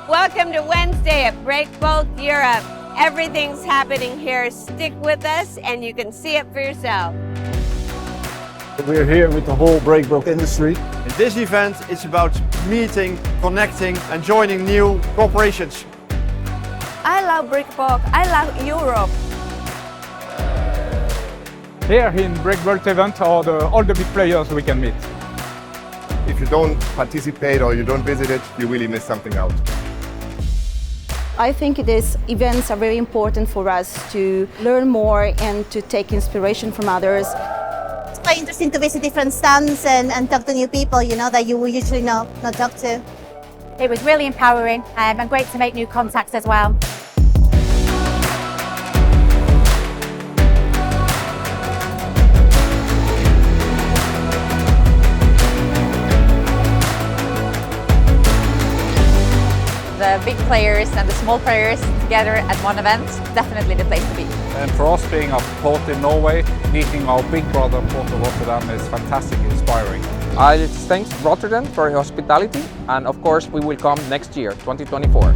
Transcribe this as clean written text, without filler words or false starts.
Welcome to Wednesday at Breakbulk Europe. Everything's happening here. Stick with us and you can see it for yourself. We're here with the whole breakbulk industry. In this event, it's about meeting, connecting and joining new corporations. I love Breakbulk. I love Europe. Here in Breakbulk event are all the big players we can meet. If you don't participate or you don't visit it, you really miss something out. I think these events are very important for us to learn more and to take inspiration from others. It's quite interesting to visit different stands and talk to new people, that you will usually not talk to. It was really empowering and great to make new contacts as well. The big players and the small players together at one event, definitely the place to be. And for us being a port in Norway, meeting our big brother Port of Rotterdam is fantastically inspiring. I thank Rotterdam for your hospitality, and of course we will come next year, 2024.